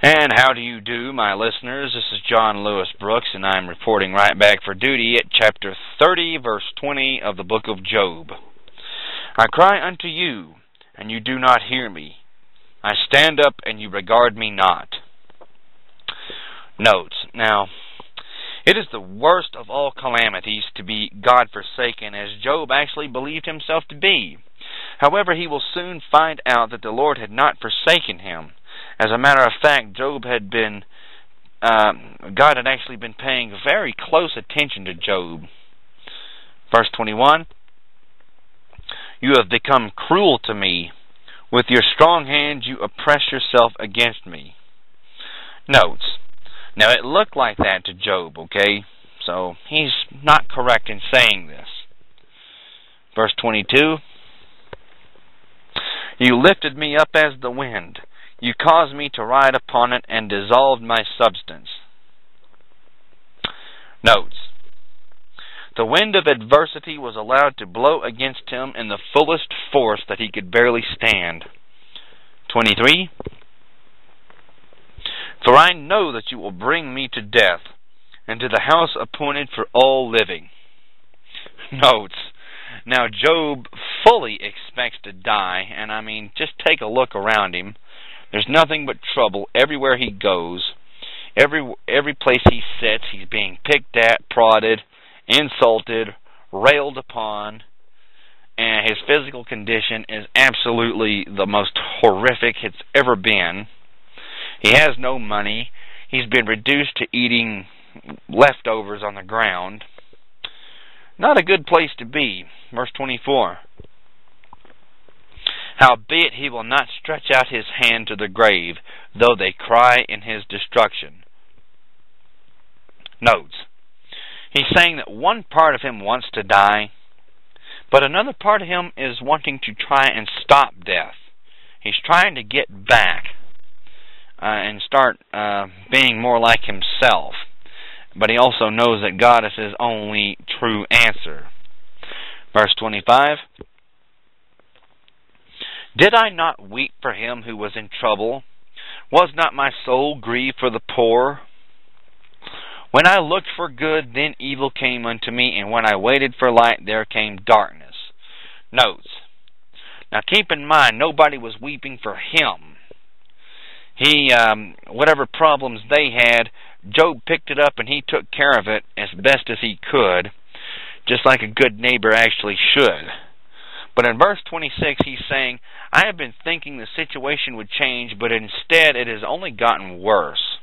And how do you do, my listeners? This is John Lewis Brooks, and I'm reporting right back for duty at chapter 30, verse 20 of the book of Job. I cry unto you, and you do not hear me. I stand up, and you regard me not. Notes. Now, it is the worst of all calamities to be God-forsaken, as Job actually believed himself to be. However, he will soon find out that the Lord had not forsaken him. As a matter of fact, God had actually been paying very close attention to Job. Verse 21, you have become cruel to me. With your strong hand you oppress yourself against me. Notes. Now, it looked like that to Job, okay? So, he's not correct in saying this. Verse 22, you lifted me up as the wind. You caused me to ride upon it and dissolved my substance. Notes. The wind of adversity was allowed to blow against him in the fullest force that he could barely stand. 23. For I know that you will bring me to death, and to the house appointed for all living. Notes. Now, Job fully expects to die, and just take a look around him. There's nothing but trouble everywhere he goes. Every place he sits, he's being picked at, prodded, insulted, railed upon, and his physical condition is absolutely the most horrific it's ever been. He has no money. He's been reduced to eating leftovers on the ground. Not a good place to be. Verse 24. Howbeit he will not stretch out his hand to the grave, though they cry in his destruction. Notes. He's saying that one part of him wants to die, but another part of him is wanting to try and stop death. He's trying to get back and start being more like himself. But he also knows that God is his only true answer. Verse 25. Did I not weep for him who was in trouble? Was not my soul grieved for the poor? When I looked for good, then evil came unto me, and when I waited for light, there came darkness. Notes. Now keep in mind, nobody was weeping for him. Whatever problems they had, Job picked it up and he took care of it as best as he could, just like a good neighbor actually should. But in verse 26, he's saying, I have been thinking the situation would change, but instead it has only gotten worse.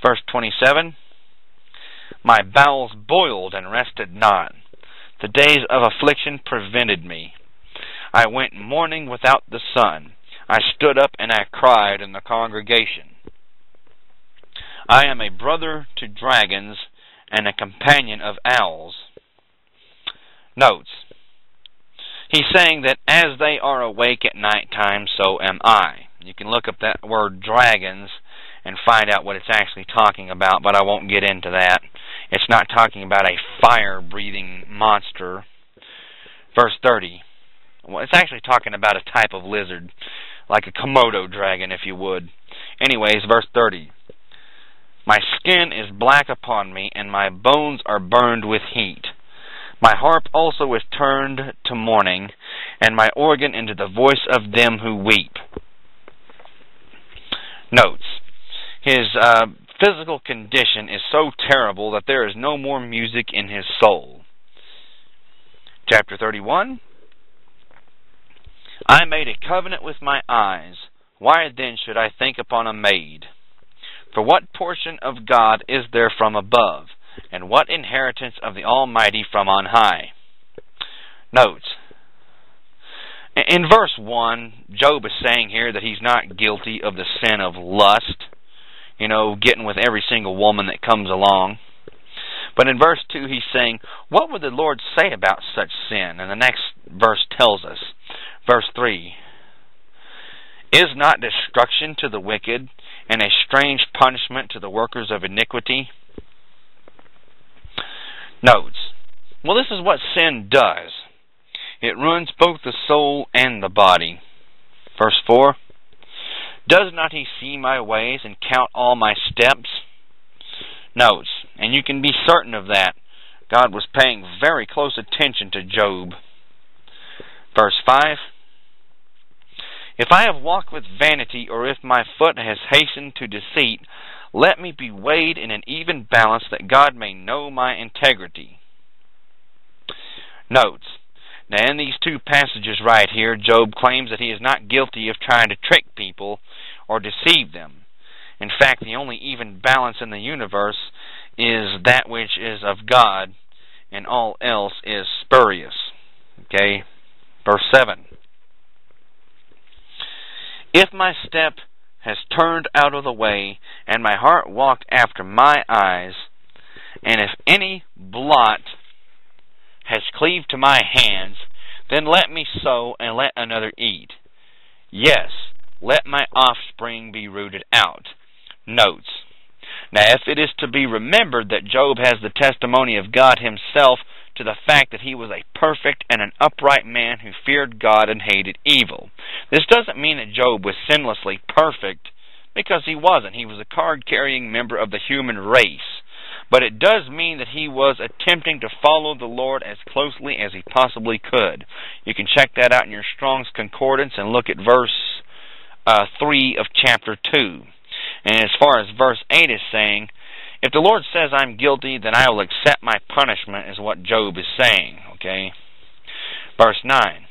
Verse 27, my bowels boiled and rested not. The days of affliction prevented me. I went mourning without the sun. I stood up and I cried in the congregation. I am a brother to dragons and a companion of owls. Notes. He's saying that as they are awake at night time, so am I. You can look up that word dragons and find out what it's actually talking about, but I won't get into that. It's not talking about a fire-breathing monster. Verse 30. Well, it's actually talking about a type of lizard, like a Komodo dragon, if you would. Anyways, verse 30. My skin is black upon me, and my bones are burned with heat. My harp also is turned to mourning, and my organ into the voice of them who weep. Notes. His physical condition is so terrible that there is no more music in his soul. Chapter 31. I made a covenant with my eyes. Why then should I think upon a maid? For what portion of God is there from above? And what inheritance of the Almighty from on high? Notes. In verse 1, Job is saying here that he's not guilty of the sin of lust. Getting with every single woman that comes along. But in verse 2, he's saying, what would the Lord say about such sin? And the next verse tells us. Verse 3, is not destruction to the wicked, and a strange punishment to the workers of iniquity? Notes. Well, this is what sin does. It ruins both the soul and the body. Verse 4, Does not he see my ways and count all my steps? Notes, and you can be certain of that, God was paying very close attention to Job. Verse 5, if I have walked with vanity, or if my foot has hastened to deceit, let me be weighed in an even balance, that God may know my integrity. Notes, now in these two passages right here, Job claims that he is not guilty of trying to trick people or deceive them. In fact, the only even balance in the universe is that which is of God, and all else is spurious. Okay? Verse 7. If my step has turned out of the way, and my heart walked after my eyes, and if any blot has cleaved to my hands, then let me sow and let another eat. Yes, let my offspring be rooted out. Notes. Now, if it is to be remembered that Job has the testimony of God himself to the fact that he was a perfect and an upright man who feared God and hated evil. This doesn't mean that Job was sinlessly perfect, because he wasn't. He was a card-carrying member of the human race. But it does mean that he was attempting to follow the Lord as closely as he possibly could. You can check that out in your Strong's Concordance and look at verse 3 of chapter 2. And as far as verse 8 is saying, if the Lord says I'm guilty, then I will accept my punishment, is what Job is saying. Okay? Verse 9.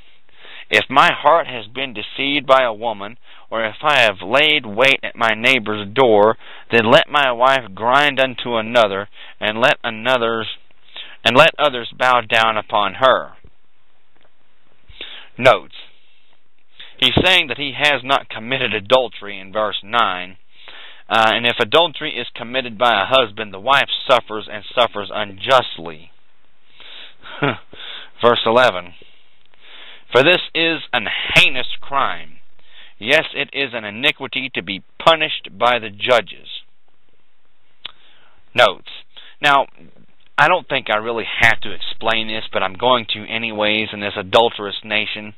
If my heart has been deceived by a woman, or if I have laid wait at my neighbor's door, then let my wife grind unto another, and let others bow down upon her. Notes. He's saying that he has not committed adultery in verse 9. And if adultery is committed by a husband, the wife suffers, and suffers unjustly. Verse 11. For this is an heinous crime. Yes, it is an iniquity to be punished by the judges. Notes. Now, I don't think I really have to explain this, but I'm going to anyways in this adulterous nation.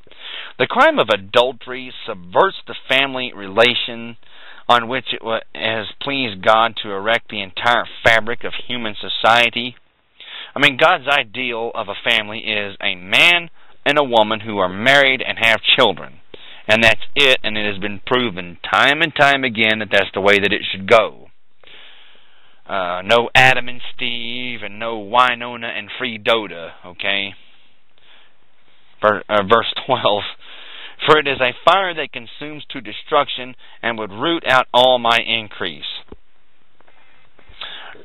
The crime of adultery subverts the family relation on which it has pleased God to erect the entire fabric of human society. I mean, God's ideal of a family is a man and a woman who are married and have children. And that's it, and it has been proven time and time again that that's the way that it should go. No Adam and Steve, and no Winona and Fredoda, okay? Verse 12. For it is a fire that consumes to destruction, and would root out all my increase.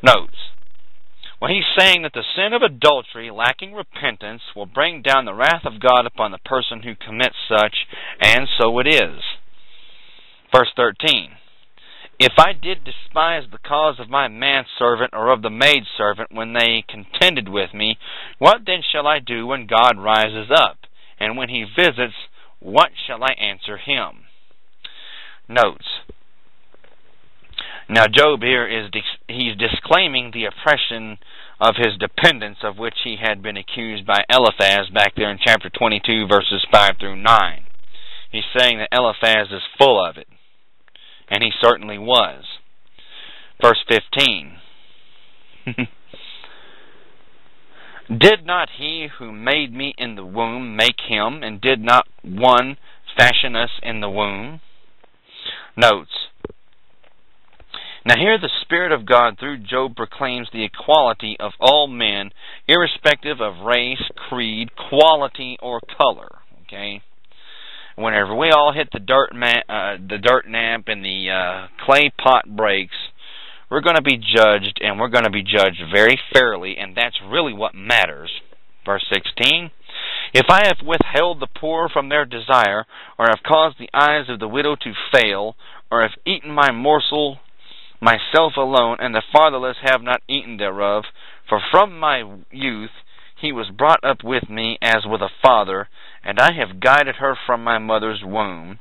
Notes. Well, he's saying that the sin of adultery, lacking repentance, will bring down the wrath of God upon the person who commits such, and so it is. Verse 13. If I did despise the cause of my manservant or of the maidservant when they contended with me, what then shall I do when God rises up? And when he visits, what shall I answer him? Notes. Now Job here he's disclaiming the oppression of his dependents, of which he had been accused by Eliphaz back there in chapter 22, verses 5 through 9. He's saying that Eliphaz is full of it. And he certainly was. Verse 15. Did not he who made me in the womb make him, and did not one fashion us in the womb? Notes. Now here the Spirit of God through Job proclaims the equality of all men, irrespective of race, creed, quality, or color. Okay? Whenever we all hit the dirt nap and the clay pot breaks, we're going to be judged, and we're going to be judged very fairly, and that's really what matters. Verse 16, if I have withheld the poor from their desire, or have caused the eyes of the widow to fail, or have eaten my morsel myself alone, and the fatherless have not eaten thereof, for from my youth he was brought up with me as with a father, and I have guided her from my mother's womb.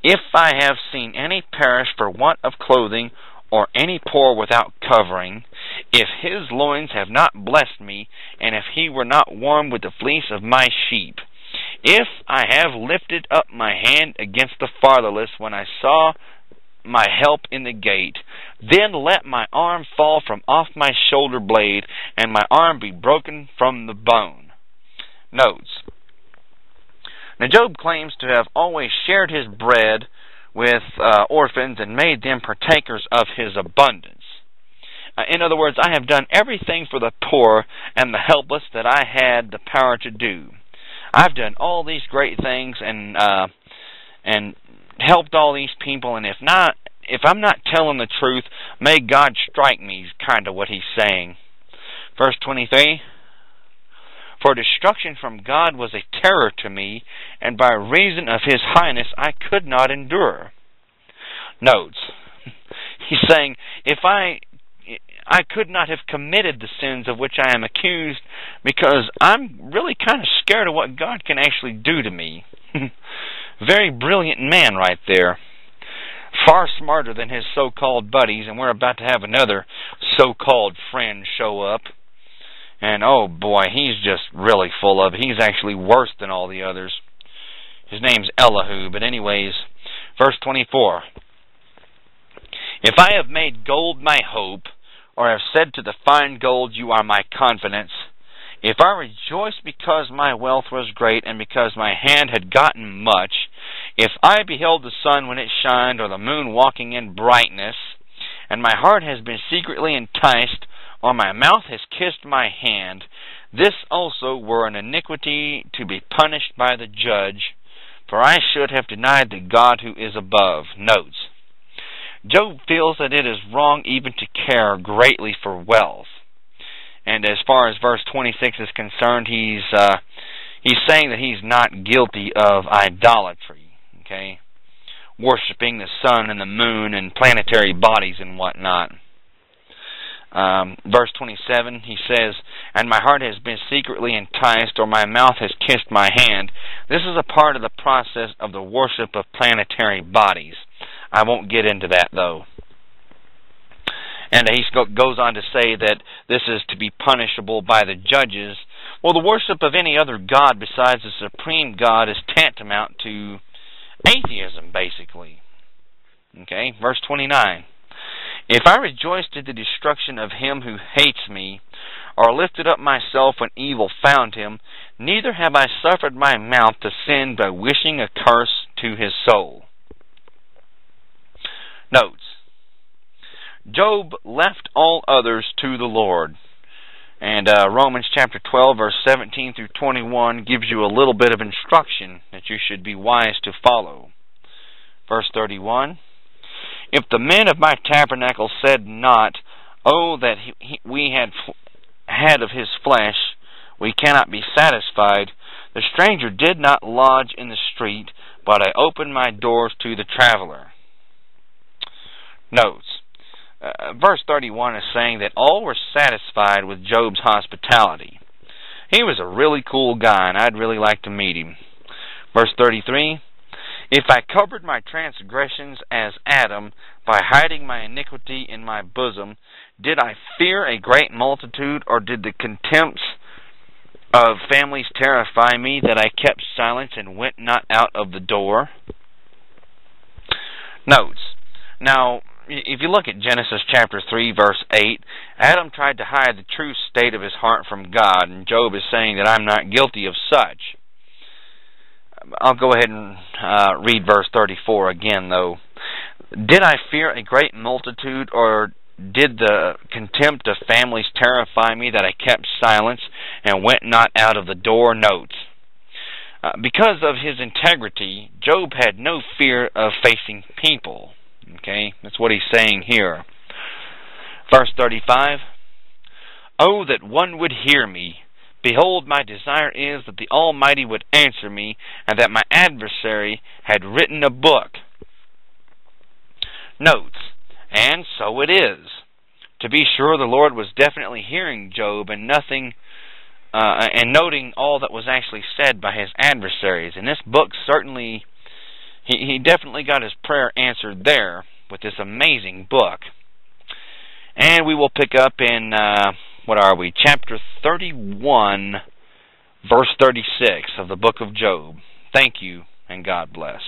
If I have seen any perish for want of clothing, or any poor without covering, if his loins have not blessed me, and if he were not warm with the fleece of my sheep, if I have lifted up my hand against the fatherless when I saw my help in the gate. Then let my arm fall from off my shoulder blade, and my arm be broken from the bone. Notes. Now Job claims to have always shared his bread with orphans and made them partakers of his abundance. In other words, I have done everything for the poor and the helpless that I had the power to do. I've done all these great things and helped all these people, and if I'm not telling the truth, may God strike me, is kind of what he's saying. Verse 23, for destruction from God was a terror to me, and by reason of his highness I could not endure. Notes. He's saying, if I could not have committed the sins of which I am accused, because I'm really kind of scared of what God can actually do to me. Very brilliant man right there. Far smarter than his so-called buddies, and we're about to have another so-called friend show up. And oh boy, he's just really full of it. He's actually worse than all the others. His name's Elihu. But anyways, verse 24. If I have made gold my hope, or have said to the fine gold, you are my confidence, if I rejoice because my wealth was great, and because my hand had gotten much, if I beheld the sun when it shined, or the moon walking in brightness, and my heart has been secretly enticed, or my mouth has kissed my hand, this also were an iniquity to be punished by the judge, for I should have denied the God who is above. Notes. Job feels that it is wrong even to care greatly for wealth. And as far as verse 26 is concerned, he's saying that he's not guilty of idolatry, okay? Worshipping the sun and the moon and planetary bodies and whatnot. Verse 27, he says, and my heart has been secretly enticed, or my mouth has kissed my hand. This is a part of the process of the worship of planetary bodies. I won't get into that, though. And he goes on to say that this is to be punishable by the judges. Well, the worship of any other god besides the supreme God is tantamount to atheism, basically. Okay, verse 29. If I rejoiced in the destruction of him who hates me, or lifted up myself when evil found him, neither have I suffered my mouth to sin by wishing a curse to his soul. Notes. Job left all others to the Lord. And Romans chapter 12, verse 17 through 21 gives you a little bit of instruction that you should be wise to follow. Verse 31, if the men of my tabernacle said not, oh, that we had of his flesh, we cannot be satisfied, the stranger did not lodge in the street, but I opened my doors to the traveler. Notes. Verse 31 is saying that all were satisfied with Job's hospitality. He was a really cool guy, and I'd really like to meet him. Verse 33, if I covered my transgressions as Adam, by hiding my iniquity in my bosom, did I fear a great multitude, or did the contempts of families terrify me, that I kept silence and went not out of the door? Notes. Now, if you look at Genesis chapter 3, verse 8, Adam tried to hide the true state of his heart from God, and Job is saying that I'm not guilty of such. I'll go ahead and read verse 34 again, though. Did I fear a great multitude, or did the contempt of families terrify me, that I kept silence and went not out of the door? Notes. Because of his integrity, Job had no fear of facing people. Okay, that's what he's saying here. Verse 35, oh, that one would hear me. Behold, my desire is that the Almighty would answer me, and that my adversary had written a book. Notes, and so it is. To be sure, the Lord was definitely hearing Job and noting all that was actually said by his adversaries. And this book certainly, he definitely got his prayer answered there with this amazing book. And we will pick up in, chapter 31, verse 36 of the book of Job. Thank you, and God bless.